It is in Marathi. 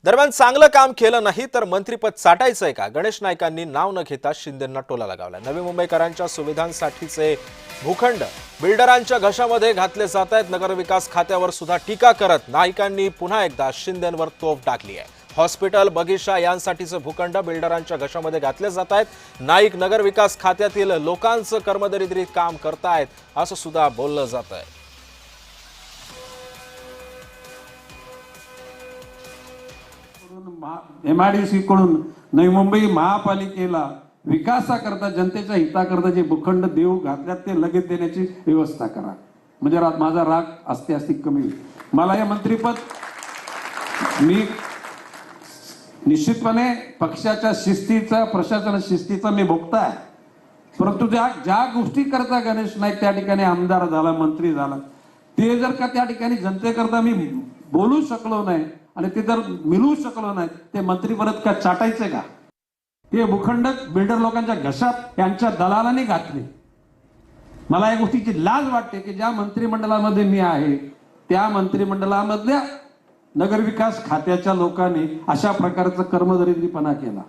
दरम्यान चांगलं काम केलं नाही तर मंत्रिपद चाटायचंय का? गणेश नाईकांनी नाव न घेता शिंदेंना टोला लगावला। नवी मुंबईकरांच्या सुविधांसाठीचे भूखंड बिल्डरांच्या घशामध्ये घातले जात आहेत। नगरविकास खात्यावर सुद्धा टीका करत नाईकांनी पुन्हा एकदा शिंदेंवर तोफ टाकली आहे। हॉस्पिटल, बगीचा यांसाठीचे भूखंड बिल्डरांच्या घशामध्ये घातले जात आहेत। नाईक नगरविकास खात्यातील लोकांचं कर्मदरिद्रीत काम करतायत असं सुद्धा बोललं जात आहे। MIDC कडून नवी मुंबई महापालिकेला विकासाकरता जनतेच्या हिताकरता जे भूखंड देऊ घातल्यात ते लगेच देण्याची व्यवस्था करा, म्हणजे माझा राग असते कमी होईल। मला हे मंत्रिपद मी निश्चितपणे पक्षाच्या शिस्तीचा, प्रशासन शिस्तीचा मी भोगता आहे, परंतु ज्या गोष्टी करता गणेश नाईक त्या ठिकाणी आमदार झाला, मंत्री झाला, ते जर का त्या ठिकाणी जनतेकरता मी बोलू शकलो नाही आणि ते जर मिळवू शकलो नाही, ते मंत्री परत का चाटायचे का? ते भूखंड बिल्डर लोकांच्या घशात यांच्या दलालांनी घातले। मला या गोष्टीची लाज वाटते की ज्या मंत्रिमंडळामध्ये मी आहे त्या मंत्रिमंडळामधल्या नगरविकास खात्याच्या लोकांनी अशा प्रकारचा कर्मदरिद्रीपणा केला।